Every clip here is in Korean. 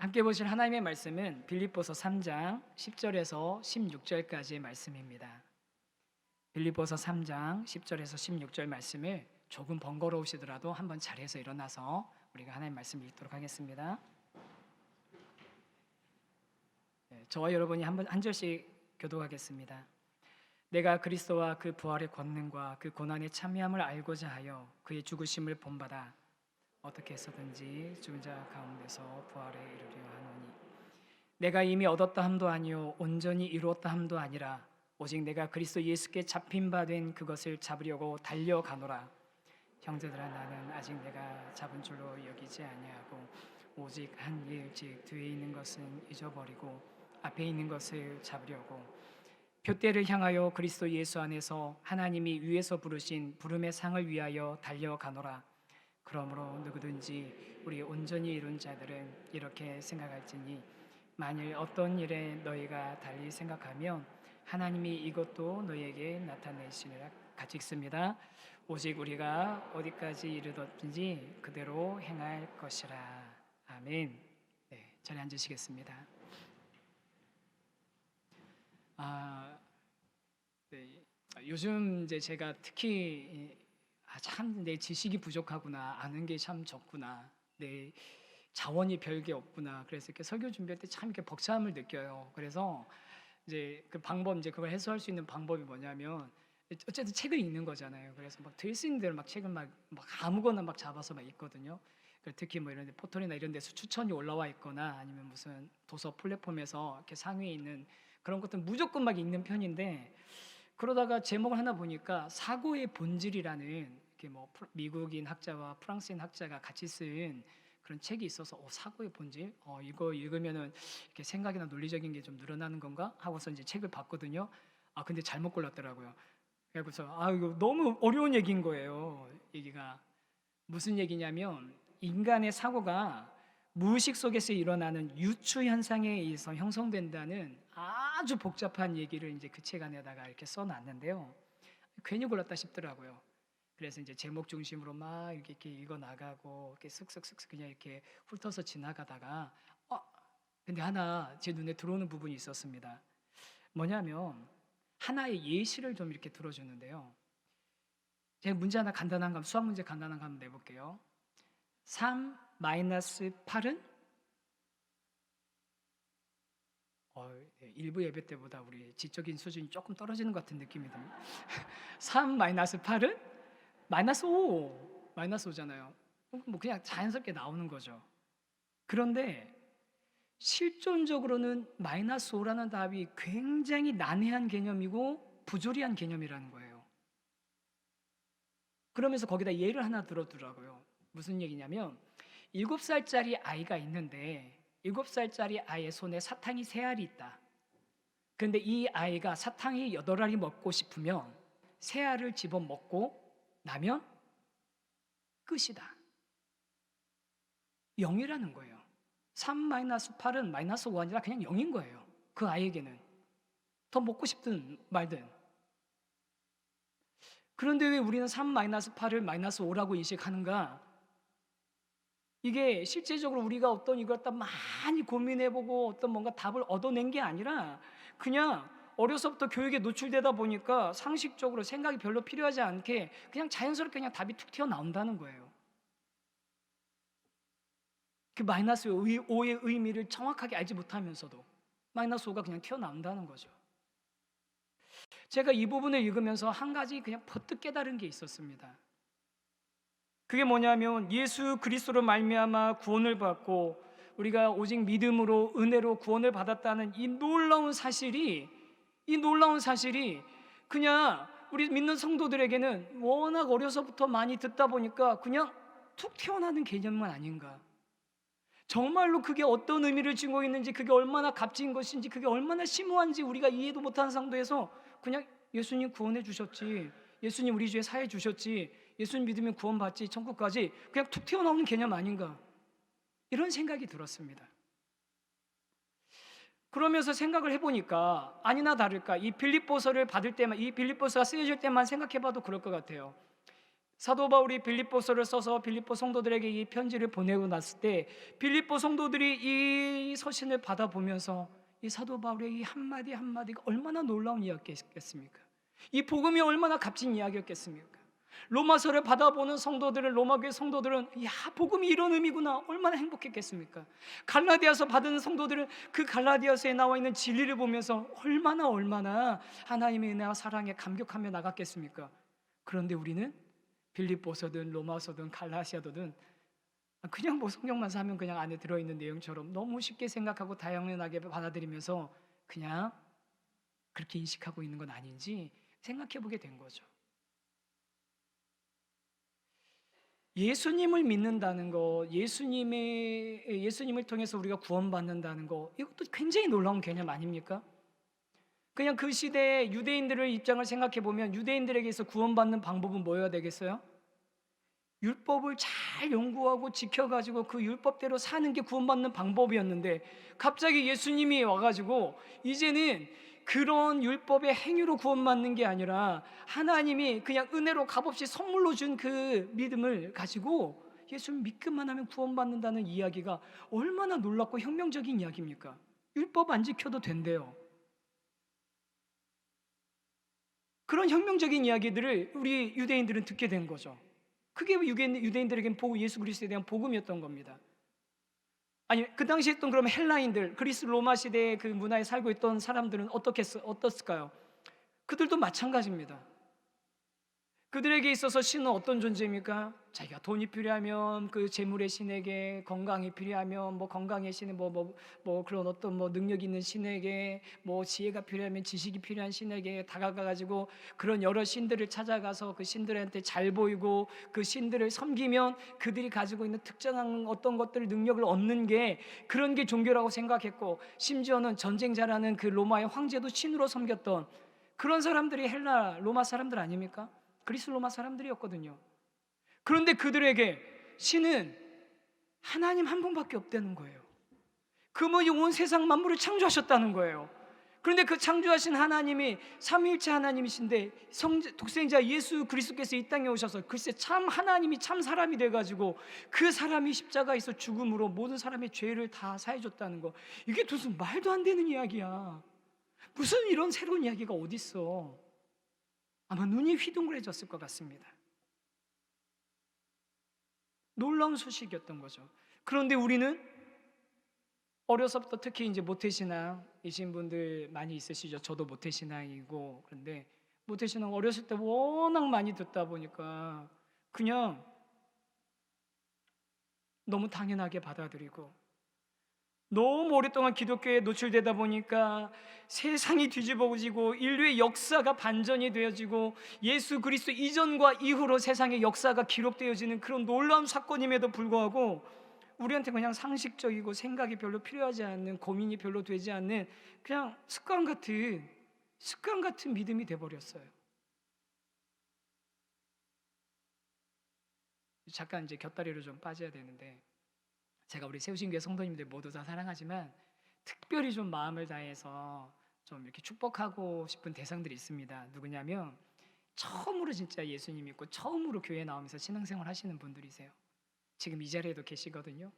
함께 보실 하나님의 말씀은 빌립보서 3장 10절에서 16절까지의 말씀입니다. 빌립보서 3장 10절에서 16절 말씀을 조금 번거로우시더라도 한번 자리에서 일어나서 우리가 하나님 말씀을 읽도록 하겠습니다. 저와 여러분이 한 절씩 교독하겠습니다. 내가 그리스도와 그 부활의 권능과 그 고난의 참여함을 알고자 하여 그의 죽으심을 본받아 어떻게 해서든지 죽은 자 가운데서 부활에 이르려 하노니 내가 이미 얻었다 함도 아니요 온전히 이루었다 함도 아니라 오직 내가 그리스도 예수께 잡힌 바 된 그것을 잡으려고 달려가노라. 형제들아, 나는 아직 내가 잡은 줄로 여기지 아니하고 오직 한 일 즉 뒤에 있는 것은 잊어버리고 앞에 있는 것을 잡으려고 표대를 향하여 그리스도 예수 안에서 하나님이 위에서 부르신 부름의 상을 위하여 달려가노라. 그러므로 누구든지 우리 온전히 이룬 자들은 이렇게 생각할지니 만일 어떤 일에 너희가 달리 생각하면 하나님이 이것도 너희에게 나타내시리라. 같이 읽습니다. 오직 우리가 어디까지 이르렀든지 그대로 행할 것이라. 아멘. 네, 자리에 앉으시겠습니다. 네, 요즘 이제 제가 특히 참 내 지식이 부족하구나, 아는 게 참 적구나, 내 자원이 별게 없구나. 그래서 이렇게 설교 준비할 때 참 이렇게 벅참을 느껴요. 그래서 이제 그 방법, 이제 그걸 해소할 수 있는 방법이 뭐냐면 어쨌든 책을 읽는 거잖아요. 그래서 막 될 수 있는 대로 막 책을 막 아무거나 막 잡아서 막 읽거든요. 특히 뭐 이런 포털이나 이런 데서 추천이 올라와 있거나 아니면 무슨 도서 플랫폼에서 이렇게 상위에 있는 그런 것들 무조건 막 읽는 편인데, 그러다가 제목을 하나 보니까 사고의 본질이라는 이렇게 뭐 미국인 학자와 프랑스인 학자가 같이 쓴 그런 책이 있어서 사고의 본질, 이거 읽으면은 이렇게 생각이나 논리적인 게 좀 늘어나는 건가 하고서 이제 책을 봤거든요. 근데 잘못 골랐더라고요. 그래서 이거 너무 어려운 얘기인 거예요. 얘기가 무슨 얘기냐면 인간의 사고가 무의식 속에서 일어나는 유추 현상에 의해서 형성된다는 아주 복잡한 얘기를 이제 그 책 안에다가 이렇게 써놨는데요. 괜히 골랐다 싶더라고요. 그래서 이제 제목 중심으로 막 이렇게 읽어 나가고 이렇게 쓱쓱쓱 그냥 이렇게 훑어서 지나가다가 근데 하나 제 눈에 들어오는 부분이 있었습니다. 뭐냐면 하나의 예시를 좀 이렇게 들어주는데요. 제가 문제 하나 간단한 거, 수학 문제 간단한 거 한번 내볼게요. 3-8은 일부 예배 때보다 우리 지적인 수준이 조금 떨어지는 것 같은 느낌이 듭니다. 3-8은 -5, -5잖아요. 뭐 그냥 자연스럽게 나오는 거죠. 그런데 실존적으로는 -5라는 답이 굉장히 난해한 개념이고 부조리한 개념이라는 거예요. 그러면서 거기다 예를 하나 들어두라고요. 무슨 얘기냐면 7살짜리 아이가 있는데 7살짜리 아이의 손에 사탕이 3알이 있다. 그런데 이 아이가 사탕이 8알이 먹고 싶으면 3알을 집어먹고 나면 끝이다. 0이라는 거예요. 3-8은 -5가 아니라 그냥 0인 거예요. 그 아이에게는 더 먹고 싶든 말든. 그런데 왜 우리는 3-8을 -5라고 인식하는가? 이게 실제적으로 우리가 어떤 이걸 갖다 많이 고민해보고 어떤 뭔가 답을 얻어낸 게 아니라 그냥 어려서부터 교육에 노출되다 보니까 상식적으로 생각이 별로 필요하지 않게 그냥 자연스럽게 그냥 답이 툭 튀어나온다는 거예요. 그 -5의 의미를 정확하게 알지 못하면서도 -5가 그냥 튀어나온다는 거죠. 제가 이 부분을 읽으면서 한 가지 그냥 퍼뜩 깨달은 게 있었습니다. 그게 뭐냐면 예수 그리스도로 말미암아 구원을 받고 우리가 오직 믿음으로 은혜로 구원을 받았다는 이 놀라운 사실이 그냥 우리 믿는 성도들에게는 워낙 어려서부터 많이 듣다 보니까 그냥 툭 튀어나오는 개념만 아닌가. 정말로 그게 어떤 의미를 지니고 있는지, 그게 얼마나 값진 것인지, 그게 얼마나 심오한지 우리가 이해도 못하는 상도에서 그냥 예수님 구원해 주셨지, 예수님 우리 죄 사해 주셨지, 예수님 믿으면 구원받지, 천국까지 그냥 툭 튀어나오는 개념 아닌가, 이런 생각이 들었습니다. 그러면서 생각을 해보니까 아니나 다를까 이 빌립보서를 받을 때만, 이 빌립보서가 쓰여질 때만 생각해봐도 그럴 것 같아요. 사도 바울이 빌립보서를 써서 빌립보 성도들에게 이 편지를 보내고 났을 때 빌립보 성도들이 이 서신을 받아보면서 이 사도 바울의 이 한마디 한마디가 얼마나 놀라운 이야기였겠습니까? 이 복음이 얼마나 값진 이야기였겠습니까? 로마서를 받아보는 성도들은, 로마교회 성도들은 야, 복음이 이런 의미구나, 얼마나 행복했겠습니까? 갈라디아서 받은 성도들은 그 갈라디아서에 나와 있는 진리를 보면서 얼마나 하나님의 은혜와 사랑에 감격하며 나갔겠습니까? 그런데 우리는 빌립보서든 로마서든 갈라디아서든 그냥 뭐 성경만 사면 그냥 안에 들어있는 내용처럼 너무 쉽게 생각하고 당연하게 받아들이면서 그냥 그렇게 인식하고 있는 건 아닌지 생각해 보게 된 거죠. 예수님을 믿는다는 거, 예수님을 통해서 우리가 구원받는다는 거, 이것도 굉장히 놀라운 개념 아닙니까? 그냥 그 시대의 유대인들의 입장을 생각해 보면 유대인들에게서 구원받는 방법은 뭐여야 되겠어요? 율법을 잘 연구하고 지켜가지고 그 율법대로 사는 게 구원받는 방법이었는데 갑자기 예수님이 와가지고 이제는 그런 율법의 행위로 구원받는 게 아니라 하나님이 그냥 은혜로 값없이 선물로 준 그 믿음을 가지고 예수 믿기만 하면 구원받는다는 이야기가 얼마나 놀랍고 혁명적인 이야기입니까? 율법 안 지켜도 된대요. 그런 혁명적인 이야기들을 우리 유대인들은 듣게 된 거죠. 그게 유대인들에겐 예수 그리스도에 대한 복음이었던 겁니다. 아니, 그 당시에 있던 그럼 헬라인들, 그리스 로마 시대의 그 문화에 살고 있던 사람들은 어떻을까요? 그들도 마찬가지입니다. 그들에게 있어서 신은 어떤 존재입니까? 자기가 돈이 필요하면 그 재물의 신에게, 건강이 필요하면 뭐 건강의 신에 뭐 그런 어떤 뭐 능력 있는 신에게, 뭐 지혜가 필요하면 지식이 필요한 신에게 다가가가지고 그런 여러 신들을 찾아가서 그 신들한테 잘 보이고 그 신들을 섬기면 그들이 가지고 있는 특정한 어떤 것들 능력을 얻는 게 그런 게 종교라고 생각했고, 심지어는 전쟁자라는 그 로마의 황제도 신으로 섬겼던 그런 사람들이 로마 사람들 아닙니까? 그리스 로마 사람들이었거든요. 그런데 그들에게 신은 하나님 한 분밖에 없다는 거예요. 그분이 온 세상 만물을 창조하셨다는 거예요. 그런데 그 창조하신 하나님이 삼위일체 하나님이신데 독생자 예수 그리스도께서 이 땅에 오셔서 글쎄 참 하나님이 참 사람이 돼가지고 그 사람이 십자가에서 죽음으로 모든 사람의 죄를 다 사해줬다는 거, 이게 무슨 말도 안 되는 이야기야. 무슨 이런 새로운 이야기가 어딨어. 아마 눈이 휘둥그레졌을 것 같습니다. 놀라운 소식이었던 거죠. 그런데 우리는 어려서부터 특히 이제 모태신앙이신 분들 많이 있으시죠. 저도 모태신앙이고. 그런데 모태신앙 어렸을 때 워낙 많이 듣다 보니까 그냥 너무 당연하게 받아들이고, 너무 오랫동안 기독교에 노출되다 보니까 세상이 뒤집어지고 인류의 역사가 반전이 되어지고 예수 그리스도 이전과 이후로 세상의 역사가 기록되어지는 그런 놀라운 사건임에도 불구하고 우리한테 그냥 상식적이고 생각이 별로 필요하지 않는, 고민이 별로 되지 않는 그냥 습관 같은 믿음이 돼버렸어요. 잠깐 이제 곁다리로 좀 빠져야 되는데, 제가 우리 세우신교회 성도님들 모두 다 사랑하지만 특별히 좀 마음을 다해서 좀 이렇게 축복하고 싶은 대상들이 있습니다. 누구냐면 처음으로 진짜 예수님 믿고 처음으로 교회 나오면서 신앙생활 하시는 분들이세요. 지금 이 자리에도 계시거든요.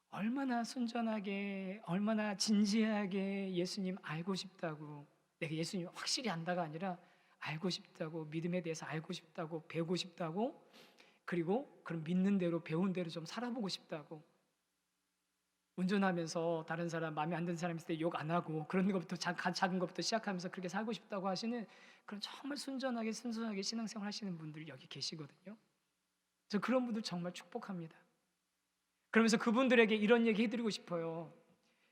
얼마나 순전하게, 얼마나 진지하게 예수님 알고 싶다고, 내가 예수님 확실히 안다가 아니라 알고 싶다고, 믿음에 대해서 알고 싶다고, 배우고 싶다고, 그리고 그럼 믿는 대로 배운 대로 좀 살아보고 싶다고, 운전하면서 다른 사람 마음에 안 드는 사람 있을 때 욕 안 하고 그런 것부터 작은 것부터 시작하면서 그렇게 살고 싶다고 하시는 그런 정말 순전하게 순수하게 신앙생활 하시는 분들이 여기 계시거든요. 저 그런 분들 정말 축복합니다. 그러면서 그분들에게 이런 얘기 해드리고 싶어요.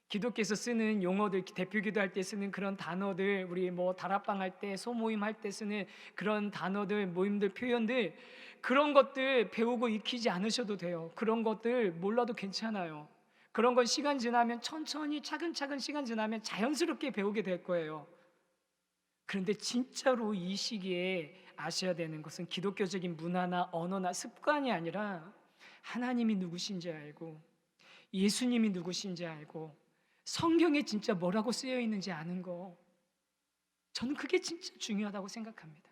기독교에서 쓰는 용어들, 대표 기도할 때 쓰는 그런 단어들, 우리 뭐 다락방 할 때, 소모임 할 때 쓰는 그런 단어들, 모임들, 표현들, 그런 것들 배우고 익히지 않으셔도 돼요. 그런 것들 몰라도 괜찮아요. 그런 건 시간 지나면 천천히 차근차근 시간 지나면 자연스럽게 배우게 될 거예요. 그런데 진짜로 이 시기에 아셔야 되는 것은 기독교적인 문화나 언어나 습관이 아니라 하나님이 누구신지 알고, 예수님이 누구신지 알고, 성경에 진짜 뭐라고 쓰여 있는지 아는 거, 저는 그게 진짜 중요하다고 생각합니다.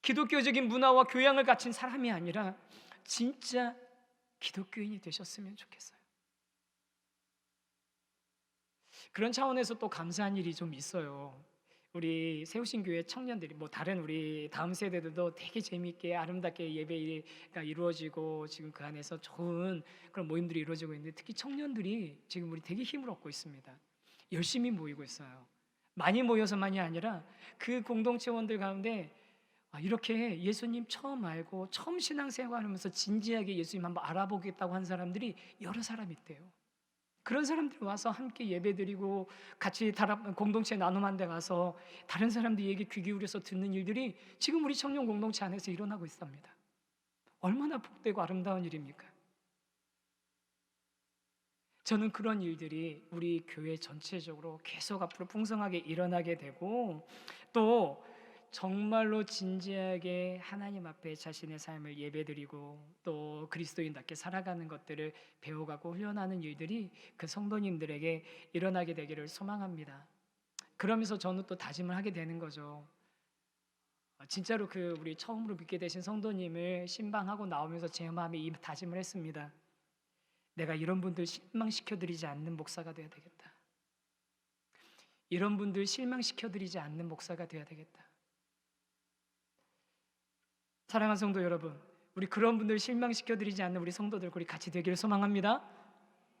기독교적인 문화와 교양을 갖춘 사람이 아니라 진짜 기독교인이 되셨으면 좋겠어요. 그런 차원에서 또 감사한 일이 좀 있어요. 우리 세우신 교회 청년들이 다른 우리 다음 세대들도 되게 재미있게 아름답게 예배가 이루어지고 지금 그 안에서 좋은 그런 모임들이 이루어지고 있는데, 특히 청년들이 지금 우리 되게 힘을 얻고 있습니다. 열심히 모이고 있어요. 많이 모여서만이 아니라 그 공동체원들 가운데 이렇게 예수님 처음 알고 처음 신앙생활하면서 진지하게 예수님 한번 알아보겠다고 한 사람들이 여러 사람 있대요. 그런 사람들이 와서 함께 예배드리고 같이 공동체 나눔한 데 가서 다른 사람들 얘기 귀 기울여서 듣는 일들이 지금 우리 청년 공동체 안에서 일어나고 있습니다. 얼마나 복되고 아름다운 일입니까? 저는 그런 일들이 우리 교회 전체적으로 계속 앞으로 풍성하게 일어나게 되고, 또 정말로 진지하게 하나님 앞에 자신의 삶을 예배드리고 또 그리스도인답게 살아가는 것들을 배워가고 훈련하는 일들이 그 성도님들에게 일어나게 되기를 소망합니다. 그러면서 저는 또 다짐을 하게 되는 거죠. 진짜로 그 우리 처음으로 믿게 되신 성도님을 신방하고 나오면서 제 마음에 이 다짐을 했습니다. 내가 이런 분들 실망시켜드리지 않는 목사가 돼야 되겠다. 이런 분들 실망시켜드리지 않는 목사가 돼야 되겠다. 사랑하는 성도 여러분, 우리 그런 분들 실망시켜드리지 않는 우리 성도들 우리 같이 되기를 소망합니다.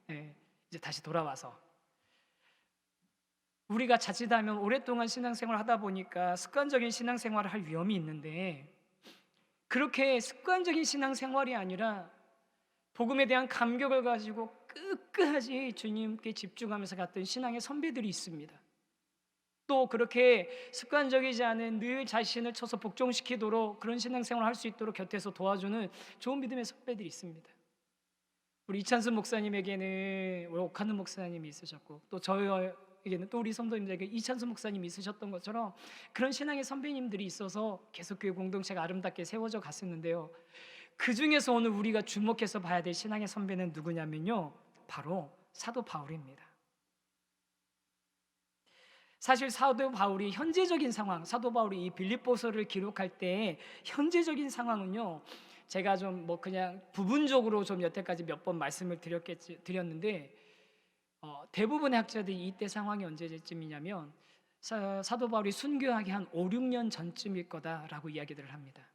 네, 이제 다시 돌아와서 우리가 자칫하면 오랫동안 신앙생활을 하다 보니까 습관적인 신앙생활을 할 위험이 있는데, 그렇게 습관적인 신앙생활이 아니라 복음에 대한 감격을 가지고 끝까지 주님께 집중하면서 갔던 신앙의 선배들이 있습니다. 또 그렇게 습관적이지 않은 늘 자신을 쳐서 복종시키도록 그런 신앙생활을 할 수 있도록 곁에서 도와주는 좋은 믿음의 선배들이 있습니다. 우리 이찬수 목사님에게는 옥하는 목사님이 있으셨고, 또 저에게는 또 우리 성도님들에게 이찬수 목사님이 있으셨던 것처럼 그런 신앙의 선배님들이 있어서 계속 교회 공동체가 아름답게 세워져 갔었는데요, 그 중에서 오늘 우리가 주목해서 봐야 될 신앙의 선배는 누구냐면요, 바로 사도 바울입니다. 사실 사도 바울이 현재적인 상황, 사도 바울이 이 빌립보서를 기록할 때 현재적인 상황은요, 제가 좀 그냥 부분적으로 좀 여태까지 몇 번 말씀을 드렸는데, 대부분의 학자들이 이때 상황이 언제쯤이냐면 사도 바울이 순교하기 한 5, 6년 전쯤일 거다라고 이야기들을 합니다.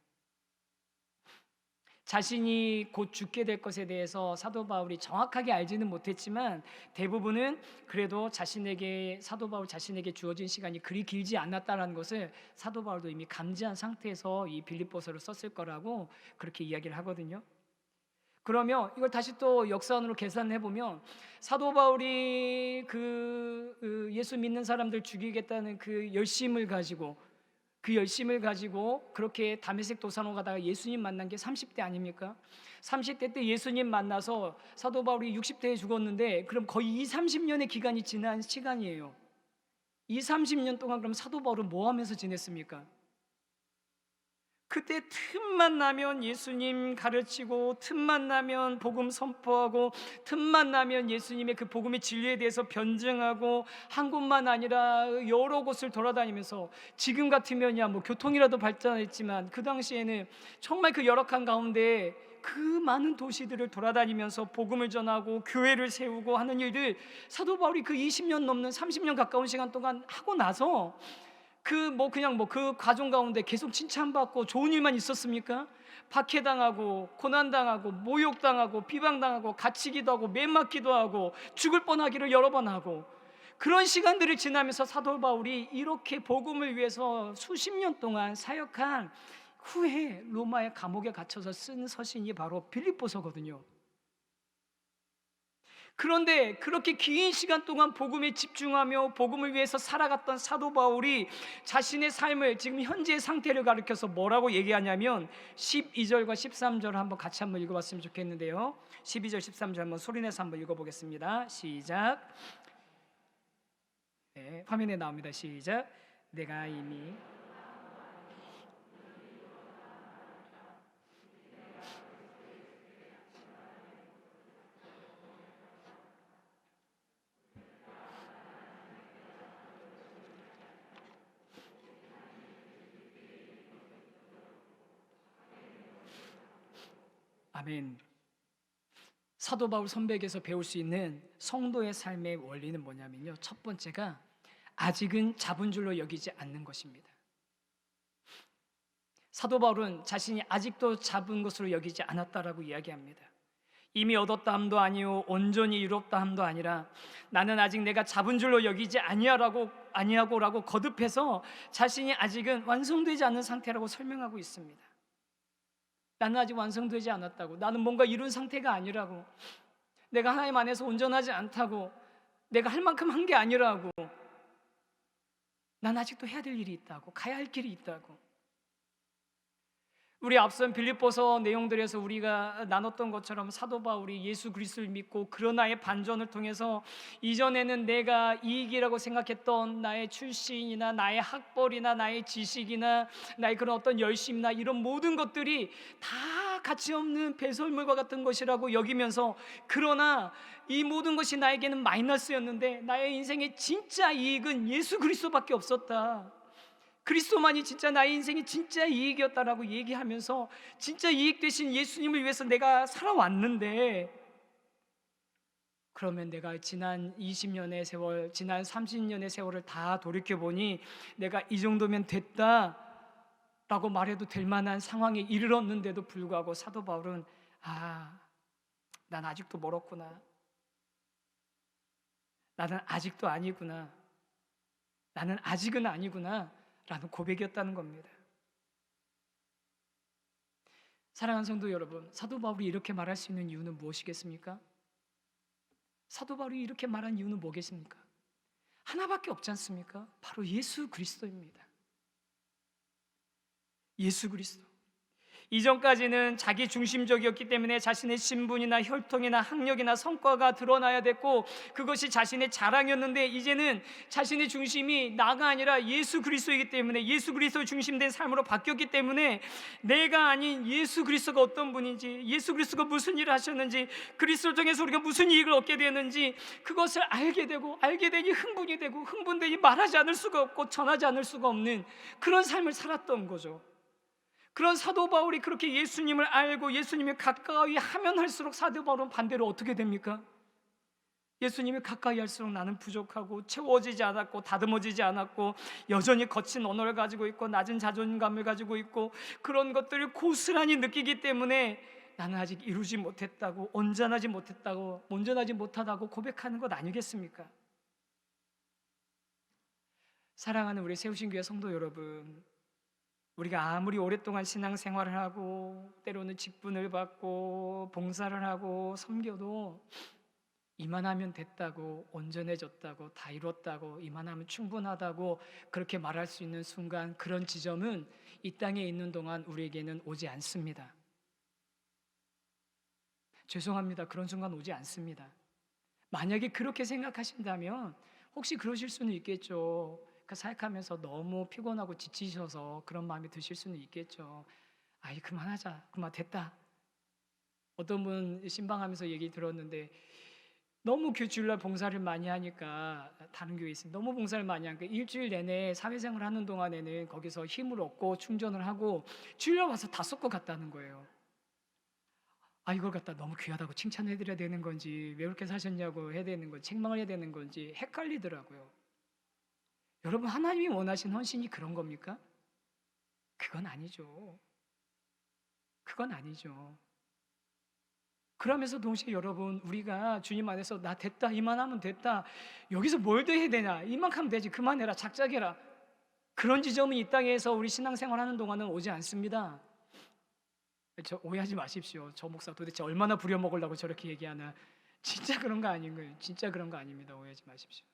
자신이 곧 죽게 될 것에 대해서 사도 바울이 정확하게 알지는 못했지만 대부분은 그래도 사도 바울 자신에게 주어진 시간이 그리 길지 않았다는 것을 사도 바울도 이미 감지한 상태에서 이 빌립보서를 썼을 거라고 그렇게 이야기를 하거든요. 그러면 이걸 다시 또 역사원으로 계산해 보면 사도 바울이 그 예수 믿는 사람들 죽이겠다는 그 열심을 가지고 그렇게 다메섹 도산으로 가다가 예수님 만난 게 30대 아닙니까? 30대 때 예수님 만나서 사도 바울이 60대에 죽었는데, 그럼 거의 2, 30년의 기간이 지난 시간이에요. 2, 30년 동안 그럼 사도 바울은 뭐 하면서 지냈습니까? 그때 틈만 나면 예수님 가르치고, 틈만 나면 복음 선포하고, 틈만 나면 예수님의 그 복음의 진리에 대해서 변증하고, 한 곳만 아니라 여러 곳을 돌아다니면서, 지금 같으면야 교통이라도 발전했지만 그 당시에는 정말 그 열악한 가운데 그 많은 도시들을 돌아다니면서 복음을 전하고 교회를 세우고 하는 일들, 사도 바울이 그 20년 넘는 30년 가까운 시간 동안 하고 나서 그 과정 가운데 계속 칭찬받고 좋은 일만 있었습니까? 박해당하고 고난당하고 모욕당하고 비방당하고 갇히기도 하고 매맞기도 하고 죽을 뻔하기를 여러 번 하고, 그런 시간들을 지나면서 사도 바울이 이렇게 복음을 위해서 수십 년 동안 사역한 후에 로마의 감옥에 갇혀서 쓴 서신이 바로 빌립보서거든요. 그런데 그렇게 긴 시간 동안 복음에 집중하며 복음을 위해서 살아갔던 사도 바울이 자신의 삶을 지금 현재의 상태를 가리켜서 뭐라고 얘기하냐면 12절과 13절을 한번 같이 한번 읽어봤으면 좋겠는데요, 12절 13절 한번 소리내서 한번 읽어보겠습니다. 시작. 네, 화면에 나옵니다. 시작. 내가 이미 아멘. 사도 바울 선배에게서 배울 수 있는 성도의 삶의 원리는 뭐냐면요, 첫 번째가 아직은 잡은 줄로 여기지 않는 것입니다. 사도 바울은 자신이 아직도 잡은 것으로 여기지 않았다라고 이야기합니다. 이미 얻었다 함도 아니요 온전히 이롭다 함도 아니라 나는 아직 내가 잡은 줄로 여기지 아니하고라고 거듭해서 자신이 아직은 완성되지 않은 상태라고 설명하고 있습니다. 나는 아직 완성되지 않았다고, 나는 뭔가 이룬 상태가 아니라고, 내가 하나님 안에서 온전하지 않다고, 내가 할 만큼 한 게 아니라고, 난 아직도 해야 될 일이 있다고, 가야 할 길이 있다고. 우리 앞선 빌립보서 내용들에서 우리가 나눴던 것처럼 사도 바울이 예수 그리스도를 믿고 그러나의 반전을 통해서 이전에는 내가 이익이라고 생각했던 나의 출신이나 나의 학벌이나 나의 지식이나 나의 그런 어떤 열심이나 이런 모든 것들이 다 가치 없는 배설물과 같은 것이라고 여기면서, 그러나 이 모든 것이 나에게는 마이너스였는데 나의 인생의 진짜 이익은 예수 그리스도밖에 없었다, 그리스도만이 진짜 나의 인생의 진짜 이익이었다라고 얘기하면서, 진짜 이익 되신 예수님을 위해서 내가 살아왔는데, 그러면 내가 지난 20년의 세월, 지난 30년의 세월을 다 돌이켜보니 내가 이 정도면 됐다라고 말해도 될 만한 상황에 이르렀는데도 불구하고 사도 바울은 난 아직도 멀었구나, 나는 아직도 아니구나, 나는 아직은 아니구나 라는 고백이었다는 겁니다. 사랑하는 성도 여러분, 사도 바울이 이렇게 말할 수 있는 이유는 무엇이겠습니까? 사도 바울이 이렇게 말한 이유는 뭐겠습니까? 하나밖에 없지 않습니까? 바로 예수 그리스도입니다. 예수 그리스도. 이전까지는 자기 중심적이었기 때문에 자신의 신분이나 혈통이나 학력이나 성과가 드러나야 됐고 그것이 자신의 자랑이었는데, 이제는 자신의 중심이 나가 아니라 예수 그리스도이기 때문에, 예수 그리스도 중심된 삶으로 바뀌었기 때문에 내가 아닌 예수 그리스도가 어떤 분인지, 예수 그리스도가 무슨 일을 하셨는지, 그리스도를 통해서 우리가 무슨 이익을 얻게 되었는지 그것을 알게 되고, 알게 되니 흥분이 되고, 흥분되니 말하지 않을 수가 없고 전하지 않을 수가 없는 그런 삶을 살았던 거죠. 그런 사도 바울이 그렇게 예수님을 알고 예수님을 가까이 하면 할수록 사도 바울은 반대로 어떻게 됩니까? 예수님을 가까이 할수록 나는 부족하고 채워지지 않았고 다듬어지지 않았고 여전히 거친 언어를 가지고 있고 낮은 자존감을 가지고 있고 그런 것들을 고스란히 느끼기 때문에 나는 아직 이루지 못했다고, 온전하지 못하다고 고백하는 것 아니겠습니까? 사랑하는 우리 세우신교회 성도 여러분, 우리가 아무리 오랫동안 신앙생활을 하고 때로는 직분을 받고 봉사를 하고 섬겨도 이만하면 됐다고, 온전해졌다고, 다 이뤘다고, 이만하면 충분하다고 그렇게 말할 수 있는 순간, 그런 지점은 이 땅에 있는 동안 우리에게는 오지 않습니다. 죄송합니다. 그런 순간 오지 않습니다. 만약에 그렇게 생각하신다면 혹시 그러실 수는 있겠죠. 사역하면서 너무 피곤하고 지치셔서 그런 마음이 드실 수는 있겠죠. 그만하자, 그만 됐다. 어떤 분 신방하면서 얘기 들었는데, 너무 주일날 봉사를 많이 하니까, 다른 교회에 있습니다. 너무 봉사를 많이 하니까 일주일 내내 사회생활 하는 동안에는 거기서 힘을 얻고 충전을 하고 주일날 와서 다 쏟고 갔다는 거예요. 이걸 갖다 너무 귀하다고 칭찬해드려야 되는 건지, 왜 그렇게 사셨냐고 해야 되는 건지, 책망을 해야 되는 건지 헷갈리더라고요. 여러분, 하나님이 원하신 헌신이 그런 겁니까? 그건 아니죠. 그건 아니죠. 그러면서 동시에 여러분, 우리가 주님 안에서 나 됐다, 이만하면 됐다, 여기서 뭘 더 해야 되냐, 이만큼 하면 되지, 그만해라, 작작해라, 그런 지점은 이 땅에서 우리 신앙생활하는 동안은 오지 않습니다. 저 오해하지 마십시오. 저 목사 도대체 얼마나 부려먹으려고 저렇게 얘기하나. 진짜 그런 거 아닌 거예요. 진짜 그런 거 아닙니다. 오해하지 마십시오.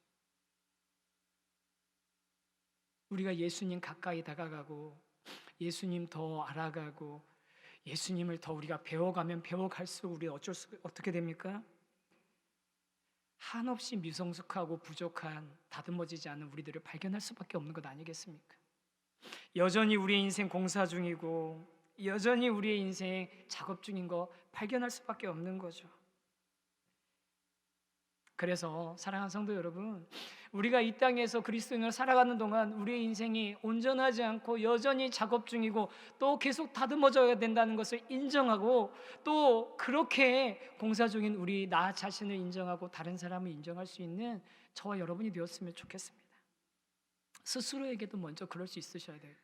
우리가 예수님 가까이 다가가고 예수님 더 알아가고 예수님을 더 우리가 배워가면 배워갈수록 우리 어떻게 됩니까? 한없이 미성숙하고 부족한, 다듬어지지 않은 우리들을 발견할 수밖에 없는 것 아니겠습니까? 여전히 우리의 인생 공사 중이고 여전히 우리의 인생 작업 중인 거 발견할 수밖에 없는 거죠. 그래서 사랑하는 성도 여러분, 우리가 이 땅에서 그리스도인으로 살아가는 동안 우리의 인생이 온전하지 않고 여전히 작업 중이고 또 계속 다듬어져야 된다는 것을 인정하고, 또 그렇게 공사 중인 우리 나 자신을 인정하고 다른 사람을 인정할 수 있는 저와 여러분이 되었으면 좋겠습니다. 스스로에게도 먼저 그럴 수 있으셔야 돼요.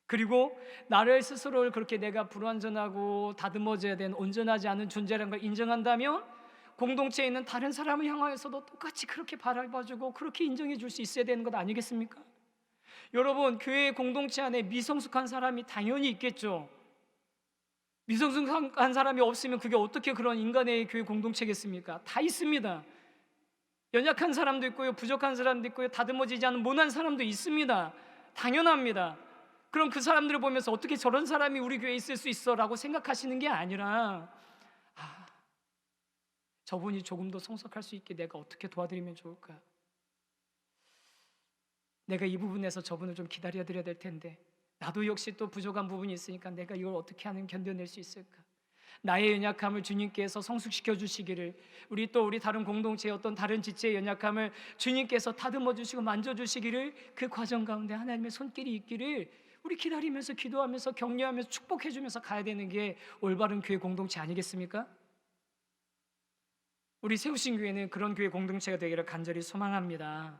그리고 나를 스스로를 그렇게 내가 불완전하고 다듬어져야 되는 온전하지 않은 존재라는 걸 인정한다면 공동체에 있는 다른 사람을 향하여서도 똑같이 그렇게 바라봐주고 그렇게 인정해 줄 수 있어야 되는 것 아니겠습니까? 여러분, 교회 공동체 안에 미성숙한 사람이 당연히 있겠죠. 미성숙한 사람이 없으면 그게 어떻게 그런 인간의 교회 공동체겠습니까? 다 있습니다. 연약한 사람도 있고요, 부족한 사람도 있고요, 다듬어지지 않은 모난 사람도 있습니다. 당연합니다. 그럼 그 사람들을 보면서 어떻게 저런 사람이 우리 교회에 있을 수 있어? 라고 생각하시는 게 아니라, 저분이 조금 더 성숙할 수 있게 내가 어떻게 도와드리면 좋을까? 내가 이 부분에서 저분을 좀 기다려드려야 될 텐데, 나도 역시 또 부족한 부분이 있으니까 내가 이걸 어떻게 하면 견뎌낼 수 있을까? 나의 연약함을 주님께서 성숙시켜 주시기를, 우리 다른 공동체의 어떤 다른 지체의 연약함을 주님께서 다듬어 주시고 만져 주시기를, 그 과정 가운데 하나님의 손길이 있기를 우리 기다리면서 기도하면서 격려하면서 축복해 주면서 가야 되는 게 올바른 교회 공동체 아니겠습니까? 우리 세우신 교회는 그런 교회 공동체가 되기를 간절히 소망합니다.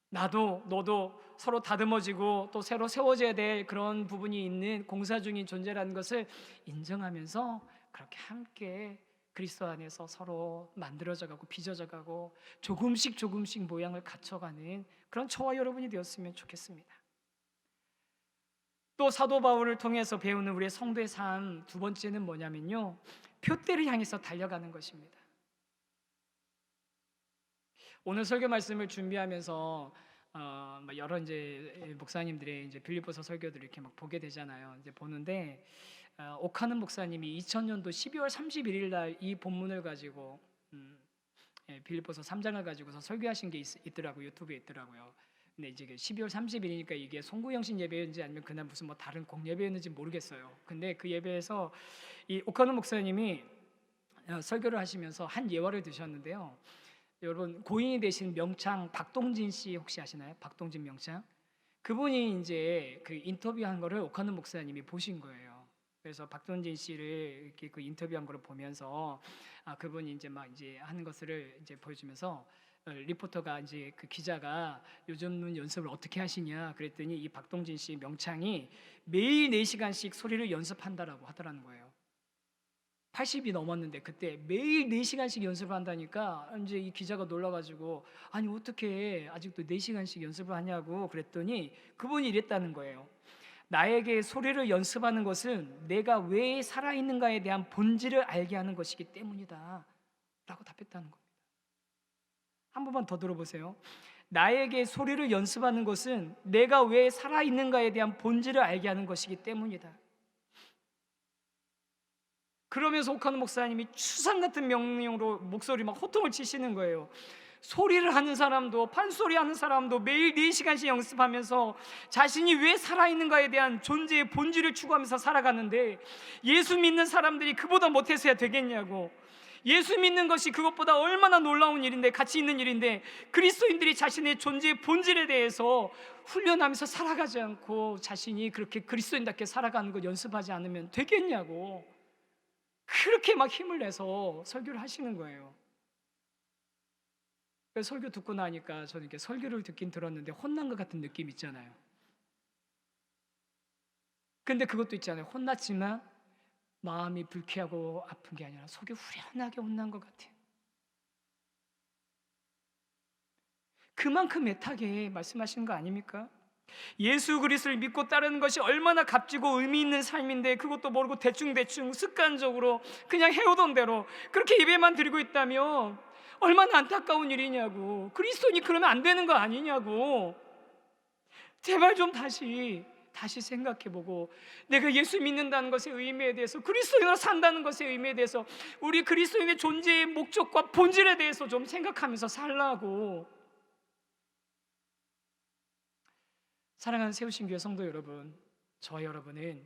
나도 너도 서로 다듬어지고 또 새로 세워져야 될 그런 부분이 있는 공사 중인 존재라는 것을 인정하면서 그렇게 함께 그리스도 안에서 서로 만들어져가고 빚어져가고 조금씩 모양을 갖춰가는 그런 저와 여러분이 되었으면 좋겠습니다. 또 사도 바울을 통해서 배우는 우리의 성도의 삶 두 번째는 뭐냐면요, 표대를 향해서 달려가는 것입니다. 오늘 설교 말씀을 준비하면서 여러 이제 목사님들의 이제 빌립보서 설교들을 이렇게 막 보게 되잖아요. 이제 보는데 오카는 목사님이 2000년도 12월 31일 날 이 본문을 가지고 빌립보서 3장을 가지고서 설교하신 게 있더라고요. 유튜브에 있더라고요. 근데 이제 12월 30일이니까 이게 송구영신 예배였는지 아니면 그날 무슨 뭐 다른 공예배였는지 모르겠어요. 근데 그 예배에서 이 오카는 목사님이 설교를 하시면서 한 예화를 드셨는데요. 여러분, 고인이 되신 명창 박동진 씨 혹시 아시나요? 박동진 명창. 그분이 이제 그 인터뷰한 거를 오카는 목사님이 보신 거예요. 그래서 박동진 씨를 이렇게 그 인터뷰한 거를 보면서 그분이 이제 막 이제 하는 것을 이제 보여주면서 리포터가 이제 그 기자가 요즘은 연습을 어떻게 하시냐 그랬더니 이 박동진 씨 명창이 매일 4시간씩 소리를 연습한다라고 하더라는 거예요. 80이 넘었는데 그때 매일 4시간씩 연습을 한다니까 이제 이 기자가 놀라가지고 아니 어떻게 아직도 4시간씩 연습을 하냐고 그랬더니 그분이 이랬다는 거예요. 나에게 소리를 연습하는 것은 내가 왜 살아있는가에 대한 본질을 알게 하는 것이기 때문이다 라고 답했다는 겁니다. 한 번만 더 들어보세요. 나에게 소리를 연습하는 것은 내가 왜 살아있는가에 대한 본질을 알게 하는 것이기 때문이다. 그러면서 오카는 목사님이 추상 같은 명령으로 목소리 막 호통을 치시는 거예요. 소리를 하는 사람도 판소리 하는 사람도 매일 4시간씩 연습하면서 자신이 왜 살아있는가에 대한 존재의 본질을 추구하면서 살아가는데 예수 믿는 사람들이 그보다 못해서야 되겠냐고. 예수 믿는 것이 그것보다 얼마나 놀라운 일인데, 가치 있는 일인데 그리스도인들이 자신의 존재의 본질에 대해서 훈련하면서 살아가지 않고 자신이 그렇게 그리스도인답게 살아가는 걸 연습하지 않으면 되겠냐고. 그렇게 막 힘을 내서 설교를 하시는 거예요. 설교 듣고 나니까 저는 이렇게 설교를 듣긴 들었는데 혼난 것 같은 느낌 있잖아요. 근데 그것도 있잖아요. 혼났지만 마음이 불쾌하고 아픈 게 아니라 속이 후련하게 혼난 것 같아요. 그만큼 애타게 말씀하시는 거 아닙니까? 예수 그리스도를 믿고 따르는 것이 얼마나 값지고 의미 있는 삶인데 그것도 모르고 대충 습관적으로 그냥 해오던 대로 그렇게 예배만 드리고 있다면 얼마나 안타까운 일이냐고. 그리스도인이 그러면 안 되는 거 아니냐고. 제발 좀 다시 생각해보고 내가 예수 믿는다는 것의 의미에 대해서, 그리스도인으로 산다는 것의 의미에 대해서, 우리 그리스도인의 존재의 목적과 본질에 대해서 좀 생각하면서 살라고. 사랑하는 세우신 교회 성도 여러분, 저와 여러분은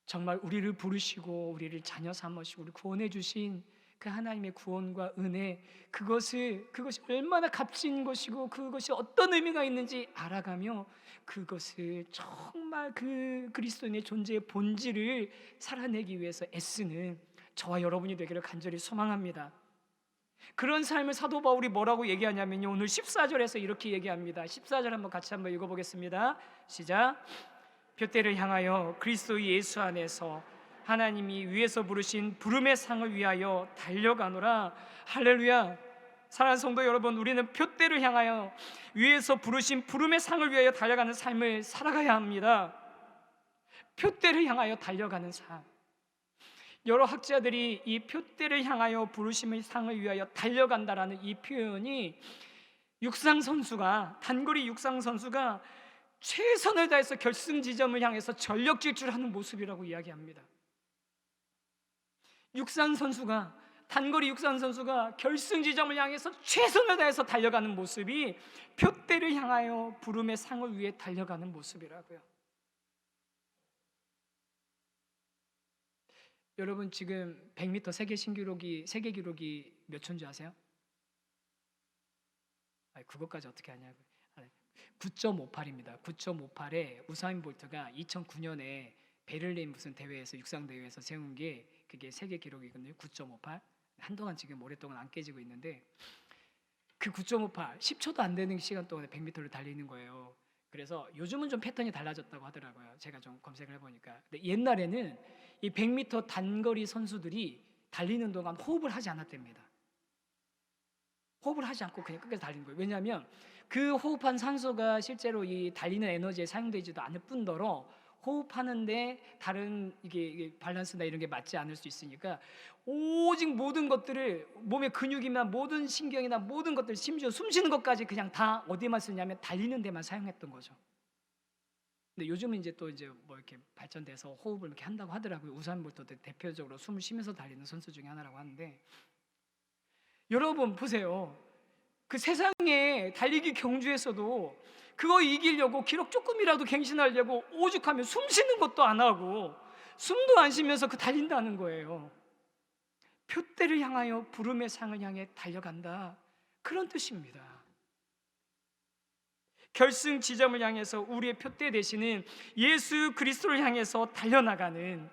정말 우리를 부르시고 우리를 자녀 삼으시고 우리 구원해 주신 그 하나님의 구원과 은혜, 그것이 얼마나 값진 것이고 그것이 어떤 의미가 있는지 알아가며 그것을 정말 그 그리스도인의 존재의 본질을 살아내기 위해서 애쓰는 저와 여러분이 되기를 간절히 소망합니다. 그런 삶을 사도 바울이 뭐라고 얘기하냐면요, 오늘 14절에서 이렇게 얘기합니다. 14절 한번 같이 한번 읽어보겠습니다. 시작. 표대를 향하여 그리스도 예수 안에서 하나님이 위에서 부르신 부름의 상을 위하여 달려가노라. 할렐루야. 사랑하는 성도 여러분, 우리는 표대를 향하여 위에서 부르신 부름의 상을 위하여 달려가는 삶을 살아가야 합니다. 표대를 향하여 달려가는 삶. 여러 학자들이 이 표대를 향하여 부르심의 상을 위하여 달려간다라는 이 표현이 단거리 육상 선수가 최선을 다해서 결승 지점을 향해서 전력 질주하는 모습이라고 이야기합니다. 단거리 육상 선수가 결승 지점을 향해서 최선을 다해서 달려가는 모습이 표대를 향하여 부름의 상을 위해 달려가는 모습이라고요. 여러분, 지금 100m 세계 기록이 몇 초인지 아세요? 그것까지 어떻게 하냐고요. 9.58입니다. 9.58에 우사인 볼트가 2009년에 베를린 무슨 대회에서 육상 대회에서 세운 게 그게 세계 기록이거든요. 9.58. 한동안 지금 오랫동안 안 깨지고 있는데 그 9.58 10초도 안 되는 시간 동안에 100m를 달리는 거예요. 그래서 요즘은 좀 패턴이 달라졌다고 하더라고요. 제가 좀 검색을 해보니까. 근데 옛날에는 이 100m 단거리 선수들이 달리는 동안 호흡을 하지 않았답니다. 호흡을 하지 않고 그냥 끝까지 달리는 거예요. 왜냐하면 그 호흡한 산소가 실제로 이 달리는 에너지에 사용되지도 않을 뿐더러 호흡하는데 다른 이게 밸런스나 이런 게 맞지 않을 수 있으니까 오직 모든 것들을 몸의 근육이나 모든 신경이나 모든 것들, 심지어 숨 쉬는 것까지 그냥 다 어디에만 쓰냐면 달리는 데만 사용했던 거죠. 근데 요즘은 이제 또 이제 뭐 이렇게 발전돼서 호흡을 이렇게 한다고 하더라고요. 우사인 볼트도 대표적으로 숨을 쉬면서 달리는 선수 중에 하나라고 하는데, 여러분 보세요. 그 세상에 달리기 경주에서도 그거 이기려고 기록 조금이라도 갱신하려고 오죽하면 숨 쉬는 것도 안 하고 숨도 안 쉬면서 그 달린다는 거예요. 표대를 향하여 부름의 상을 향해 달려간다, 그런 뜻입니다. 결승 지점을 향해서 우리의 표대 되시는 예수 그리스도를 향해서 달려나가는,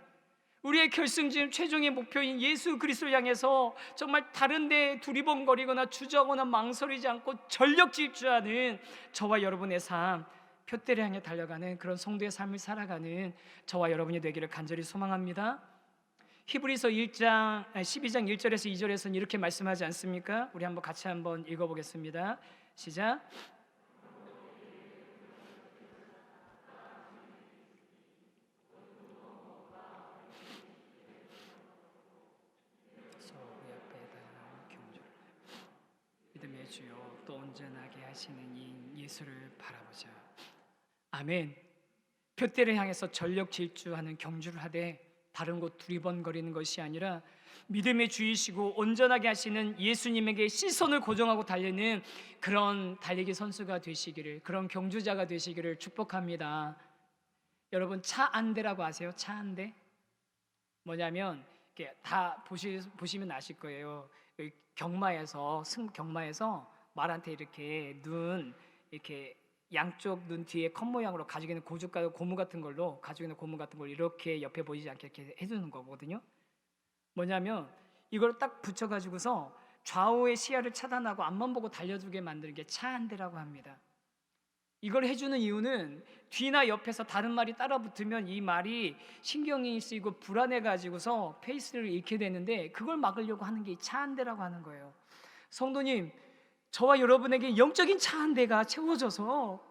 우리의 결승지점 최종의 목표인 예수 그리스도를 향해서 정말 다른 데 두리번거리거나 주저하거나 망설이지 않고 전력 질주하는 저와 여러분의 삶, 표대를 향해 달려가는 그런 성도의 삶을 살아가는 저와 여러분이 되기를 간절히 소망합니다. 히브리서 12장 1절에서 2절에서는 이렇게 말씀하지 않습니까? 우리 한번 같이 한번 읽어보겠습니다. 시작. 믿음의 주여, 또 온전하게 하시는 이 예수를 바라보자. 아멘. 표대를 향해서 전력 질주하는 경주를 하되 다른 곳 두리번거리는 것이 아니라 믿음의 주이시고 온전하게 하시는 예수님에게 시선을 고정하고 달리는 그런 달리기 선수가 되시기를, 그런 경주자가 되시기를 축복합니다. 여러분, 차 안대라고 아세요? 차 안대? 뭐냐면 이렇게 다 보시면 아실 거예요. 경마에서 말한테 이렇게 이렇게 양쪽 눈 뒤에 컵 모양으로 가지고 있는 고무 같은 걸로 이렇게 옆에 보이지 않게 이렇게 해주는 거거든요. 뭐냐면 이걸 딱 붙여가지고서 좌우의 시야를 차단하고 앞만 보고 달려주게 만드는 게 차 안대라고 합니다. 이걸 해주는 이유는 뒤나 옆에서 다른 말이 따라 붙으면 이 말이 신경이 쓰이고 불안해가지고서 페이스를 잃게 되는데, 그걸 막으려고 하는 게 차 한 대라고 하는 거예요. 성도님, 저와 여러분에게 영적인 차 한 대가 채워져서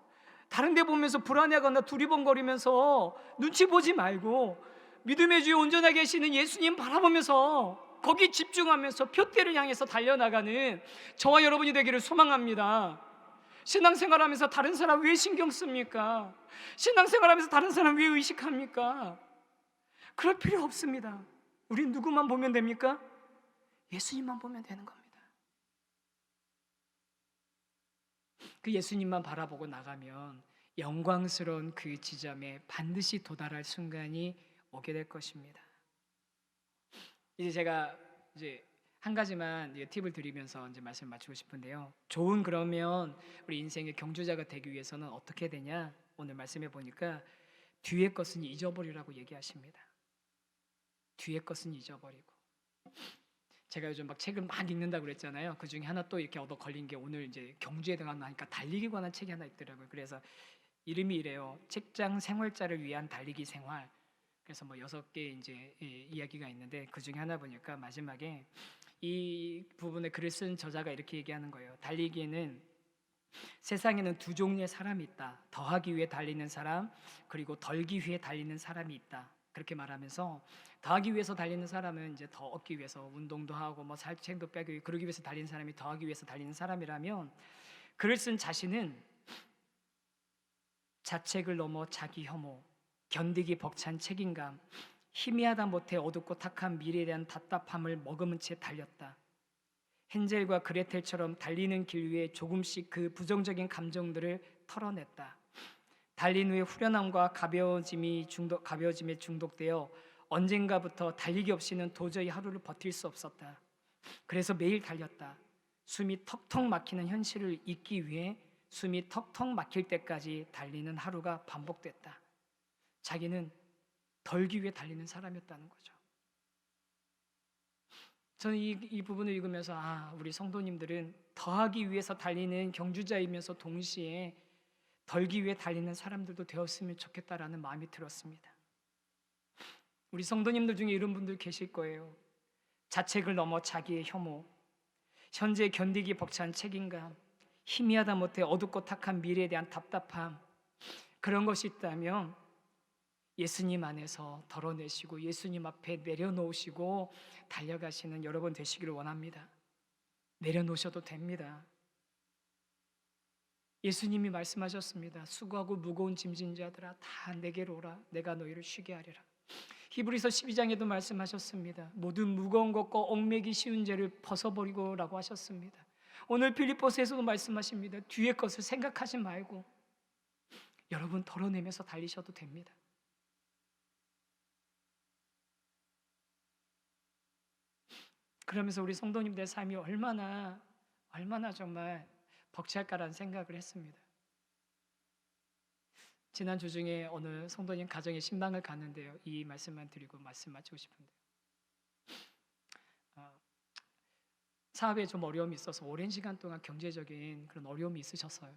다른 데 보면서 불안해하거나 두리번거리면서 눈치 보지 말고 믿음의 주에 온전하게 계시는 예수님 바라보면서 거기 집중하면서 표대를 향해서 달려나가는 저와 여러분이 되기를 소망합니다. 신앙생활하면서 다른 사람 왜 신경 씁니까? 신앙생활하면서 다른 사람 왜 의식합니까? 그럴 필요 없습니다. 우린 누구만 보면 됩니까? 예수님만 보면 되는 겁니다. 그 예수님만 바라보고 나가면 영광스러운 그 지점에 반드시 도달할 순간이 오게 될 것입니다. 이제 제가 한 가지만 팁을 드리면서 이제 말씀을 마치고 싶은데요. 좋은 그러면 우리 인생의 경주자가 되기 위해서는 어떻게 되냐? 오늘 말씀해 보니까 뒤의 것은 잊어버리라고 얘기하십니다. 뒤의 것은 잊어버리고. 제가 요즘 막 책을 막 읽는다고 그랬잖아요. 그 중에 하나 또 이렇게 얻어 걸린 게 오늘 이제 경주에 관하니까 달리기 관한 책이 하나 있더라고요. 그래서 이름이 이래요. 책장 생활자를 위한 달리기 생활. 그래서 뭐 6개 이제 이야기가 있는데 그 중에 하나 보니까 마지막에 이 부분에 글을 쓴 저자가 이렇게 얘기하는 거예요. 달리기에는 세상에는 두 종류의 사람이 있다. 더하기 위해 달리는 사람, 그리고 덜기 위해 달리는 사람이 있다. 그렇게 말하면서 더하기 위해서 달리는 사람은 이제 더 얻기 위해서 운동도 하고 뭐 살책도 빼기 그러기 위해서 달리는 사람이 더하기 위해서 달리는 사람이라면 글을 쓴 자신은 자책을 넘어 자기 혐오, 견디기 벅찬 책임감, 희미하다 못해 어둡고 탁한 미래에 대한 답답함을 머금은 채 달렸다. 헨젤과 그레텔처럼 달리는 길 위에 조금씩 그 부정적인 감정들을 털어냈다. 달린 후에 후련함과 가벼워짐에 중독되어 언젠가부터 달리기 없이는 도저히 하루를 버틸 수 없었다. 그래서 매일 달렸다. 숨이 턱턱 막히는 현실을 잊기 위해 숨이 턱턱 막힐 때까지 달리는 하루가 반복됐다. 자기는 덜기 위해 달리는 사람이었다는 거죠. 저는 이 부분을 읽으면서 우리 성도님들은 더하기 위해서 달리는 경주자이면서 동시에 덜기 위해 달리는 사람들도 되었으면 좋겠다라는 마음이 들었습니다. 우리 성도님들 중에 이런 분들 계실 거예요. 자책을 넘어 자기의 혐오, 현재 견디기 벅찬 책임감, 희미하다 못해 어둡고 탁한 미래에 대한 답답함, 그런 것이 있다면 예수님 안에서 덜어내시고 예수님 앞에 내려놓으시고 달려가시는 여러분 되시기를 원합니다. 내려놓으셔도 됩니다. 예수님이 말씀하셨습니다. 수고하고 무거운 짐진 자들아 다 내게로 오라. 내가 너희를 쉬게 하리라. 히브리서 12장에도 말씀하셨습니다. 모든 무거운 것과 얽매기 쉬운 죄를 벗어버리고 라고 하셨습니다. 오늘 빌립보서에서도 말씀하십니다. 뒤의 것을 생각하지 말고 여러분 덜어내면서 달리셔도 됩니다. 그러면서 우리 성도님들의 삶이 얼마나 정말 벅찰까라는 생각을 했습니다. 지난 주 중에 어느 성도님 가정에 신방을 갔는데요. 이 말씀만 드리고 말씀 마치고 싶은데요. 사업에 좀 어려움이 있어서 오랜 시간 동안 경제적인 그런 어려움이 있으셨어요.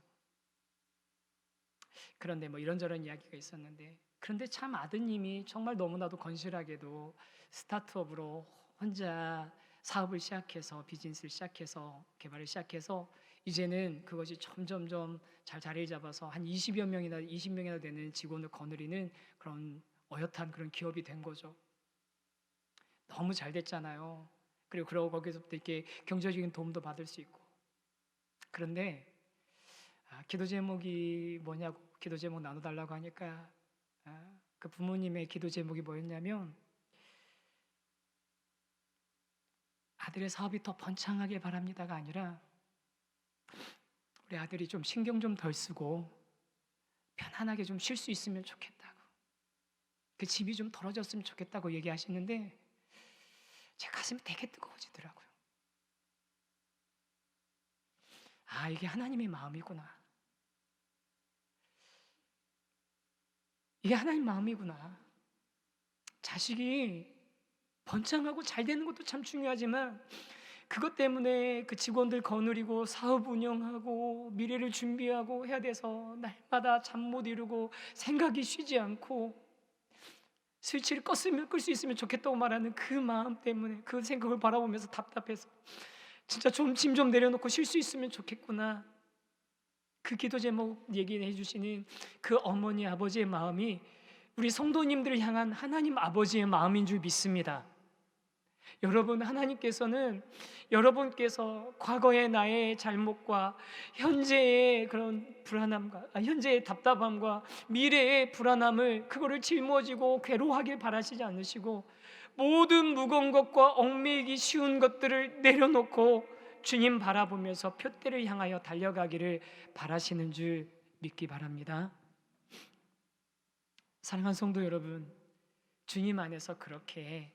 그런데 뭐 이런저런 이야기가 있었는데 그런데 참 아드님이 정말 너무나도 건실하게도 스타트업으로 혼자 사업을 시작해서 비즈니스를 시작해서 개발을 시작해서 이제는 그것이 점점점 잘 자리를 잡아서 한 20명이나 되는 직원을 거느리는 그런 어엿한 그런 기업이 된 거죠. 너무 잘 됐잖아요. 그리고 거기서부터 이렇게 경제적인 도움도 받을 수 있고. 그런데 기도 제목이 뭐냐고 기도 제목 나눠달라고 하니까 그 부모님의 기도 제목이 뭐였냐면 아들의 사업이 더 번창하길 바랍니다가 아니라 우리 아들이 좀 신경 좀 덜 쓰고 편안하게 좀 쉴 수 있으면 좋겠다고, 그 집이 좀 덜어졌으면 좋겠다고 얘기하시는데 제 가슴이 되게 뜨거워지더라고요. 이게 하나님의 마음이구나. 이게 하나님 마음이구나. 자식이 번창하고 잘 되는 것도 참 중요하지만 그것 때문에 그 직원들 거느리고 사업 운영하고 미래를 준비하고 해야 돼서 날마다 잠 못 이루고 생각이 쉬지 않고 스위치를 끌 수 있으면 좋겠다고 말하는 그 마음 때문에 그 생각을 바라보면서 답답해서 진짜 좀 짐 좀 내려놓고 쉴 수 있으면 좋겠구나. 그 기도 제목 얘기해 주시는 그 어머니 아버지의 마음이 우리 성도님들을 향한 하나님 아버지의 마음인 줄 믿습니다. 여러분, 하나님께서는 여러분께서 과거의 나의 잘못과 현재의 그런 불안함과 현재의 답답함과 미래의 불안함을 그거를 짊어지고 괴로워하길 바라시지 않으시고 모든 무거운 것과 얽매이기 쉬운 것들을 내려놓고 주님 바라보면서 표대를 향하여 달려가기를 바라시는 줄 믿기 바랍니다. 사랑하는 성도 여러분, 주님 안에서 그렇게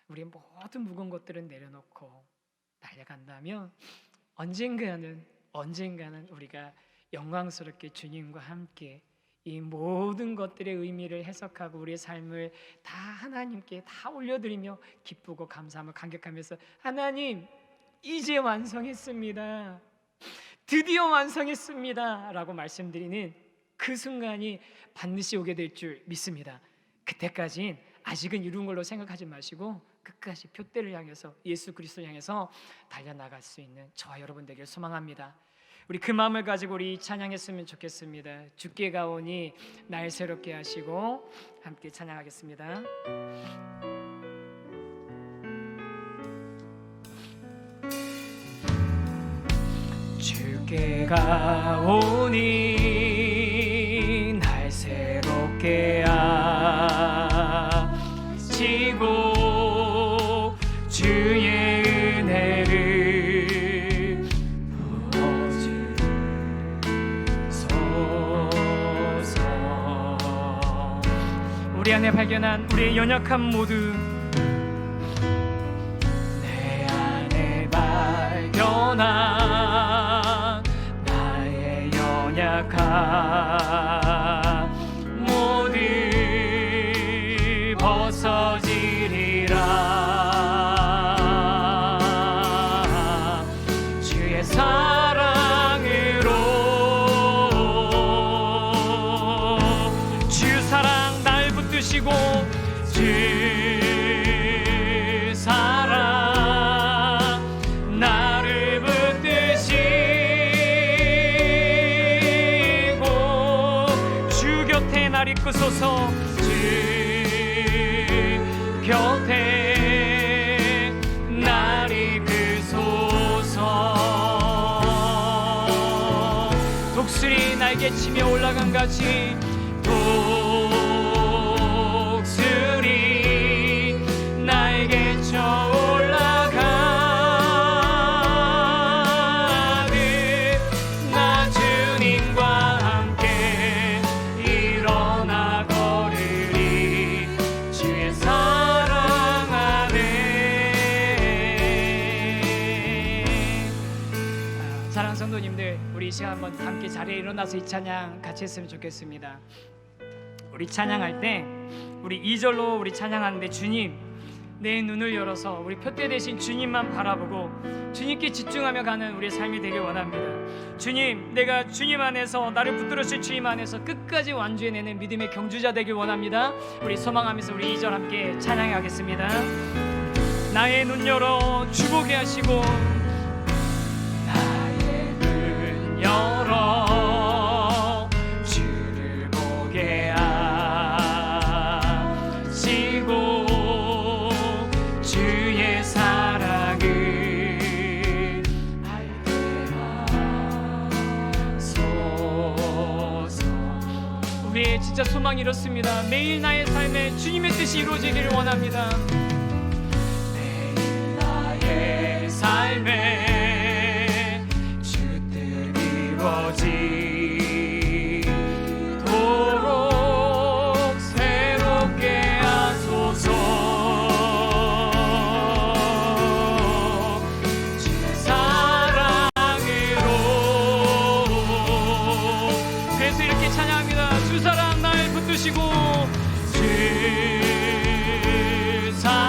우리의 모든 무거운 것들은 내려놓고 달려간다면 언젠가는 우리가 영광스럽게 주님과 함께 이 모든 것들의 의미를 해석하고 우리의 삶을 다 하나님께 다 올려드리며 기쁘고 감사하며 감격하면서 하나님 이제 완성했습니다, 드디어 완성했습니다 라고 말씀드리는 그 순간이 반드시 오게 될 줄 믿습니다. 그때까진 아직은 이룬 걸로 생각하지 마시고 끝까지 표대를 향해서 예수 그리스도를 향해서 달려나갈 수 있는 저와 여러분 되길 소망합니다. 우리 그 마음을 가지고 우리 찬양했으면 좋겠습니다. 주께 가오니 날 새롭게 하시고 함께 찬양하겠습니다. 주께 가오니 날 새롭게 하시고 주의 은혜를 부어주소서. 우리 안에 발견한 우리의 연약함 모두 내 안에 발견한 약한 모두 벗어지리라. 주의 사랑으로 주 사랑 날 붙드시고 주 사랑 나를 붙드시 날 이끄소서. 주 곁에 날 이끄소서. 독수리 날개치며 올라간 같이 독수리 날개쳐 올라가듯 나 주님과 함께 일어나 걸으리. 주의 사랑 안에. 사랑하는 성도님들, 우리 이 시간 한번 함께 자리에 일어나서 이 찬양 같이 했으면 좋겠습니다. 우리 찬양할 때 우리 2절로 우리 찬양하는데 주님 내 눈을 열어서 우리 표대 대신 주님만 바라보고 주님께 집중하며 가는 우리의 삶이 되길 원합니다. 주님, 내가 주님 안에서 나를 붙들으실 주님 안에서 끝까지 완주해내는 믿음의 경주자 되길 원합니다. 우리 소망하면서 우리 2절 함께 찬양하겠습니다. 나의 눈 열어 주보게 하시고 나의 눈 열어 주를 보게 하시고 주의 사랑을 알게 하소서. 우리의 진짜 소망이 이렇습니다. 매일 나의 삶에 주님의 뜻이 이루어지기를 원합니다. 매일 나의 삶에 주 뜻 이루어지도록 새롭게 하소서. 주의 사랑으로. 그래서 이렇게 찬양합니다. 주 사랑 날 붙드시고 주 사랑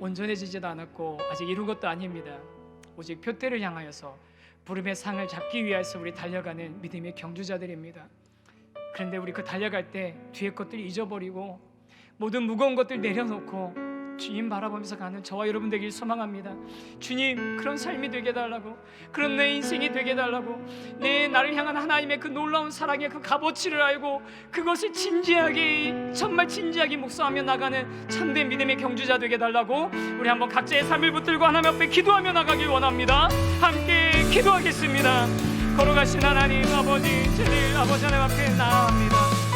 온전해지지도 않았고 아직 이룬 것도 아닙니다. 오직 표대를 향하여서 부름의 상을 잡기 위해서 우리 달려가는 믿음의 경주자들입니다. 그런데 우리 그 달려갈 때 뒤에 것들 잊어버리고 모든 무거운 것들 내려놓고 주님 바라보면서 가는 저와 여러분 되길 소망합니다. 주님, 그런 삶이 되게 해달라고, 그런 내 인생이 되게 해달라고, 나를 향한 하나님의 그 놀라운 사랑의 그 값어치를 알고 그것을 진지하게, 정말 진지하게 묵상하며 나가는 참된 믿음의 경주자 되게 해달라고 우리 한번 각자의 삶을 붙들고 하나님 앞에 기도하며 나가길 원합니다. 함께 기도하겠습니다. 걸어가신 하나님 아버지, 저희들 아버지 하나님 앞에 나아갑니다.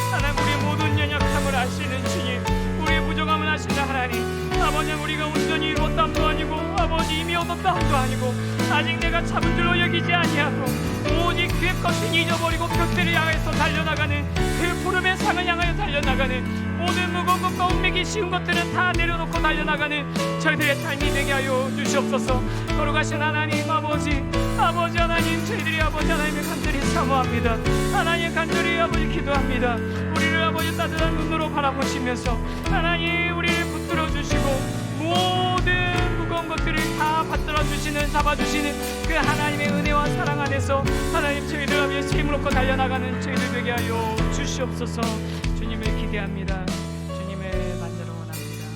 하나님, 우리의 모든 연약함을 아시는 주님, 우리의 부족함을 아시는 하나님, 아버지, 우리가 온전히 이루었담도 아니고 아버지 이미 얻었다함도 아니고 아직 내가 잡은 줄로 여기지 아니하고 오직 그의 것을 잊어버리고 표대를 향해서 달려나가는 그 푸름의 상을 향하여 달려나가는 모든 무거운 것과 옮기기 쉬운 것들은 다 내려놓고 달려나가는 저희들의 삶이 되게 하여 주시옵소서. 걸어가신 하나님 아버지 하나님, 저희들이 아버지 하나님을 간절히 사모합니다. 하나님 간절히 아버지 기도합니다. 우리를 아버지 따뜻한 눈으로 바라보시면서 하나님 우리를 붙들어 주시고 모든 무거운 것들을 다 받들어 주시는, 잡아주시는 그 하나님의 은혜와 사랑 안에서 하나님 저희들 아버지 힘을 얻고 달려나가는 저희들 되게 하여 주시옵소서. 주님을 기대합니다. 주님의 만나러 원합니다.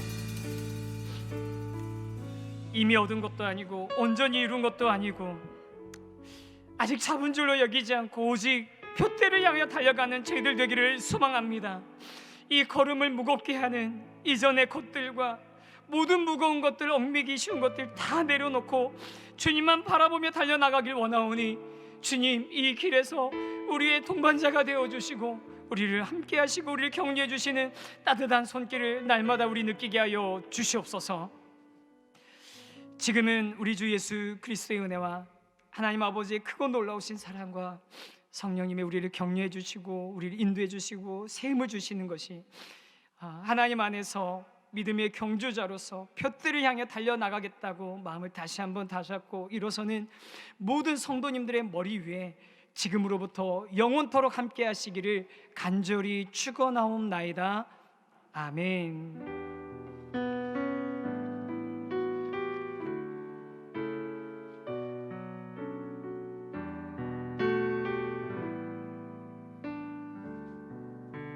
이미 얻은 것도 아니고 온전히 이룬 것도 아니고 아직 잡은 줄로 여기지 않고 오직 표대를 향하여 달려가는 저희들 되기를 소망합니다. 이 걸음을 무겁게 하는 이전의 것들과 모든 무거운 것들, 얽매기 쉬운 것들 다 내려놓고 주님만 바라보며 달려나가길 원하오니 주님, 이 길에서 우리의 동반자가 되어주시고 우리를 함께 하시고 우리를 격려해 주시는 따뜻한 손길을 날마다 우리 느끼게 하여 주시옵소서. 지금은 우리 주 예수 그리스도의 은혜와 하나님 아버지의 크고 놀라우신 사랑과 성령님의 우리를 격려해 주시고 우리를 인도해 주시고 세움을 주시는 것이 하나님 안에서 믿음의 경주자로서 표대를 향해 달려나가겠다고 마음을 다시 한번 다잡고 일어서는 모든 성도님들의 머리 위에 지금으로부터 영원토록 함께 하시기를 간절히 축원하옵나이다. 아멘.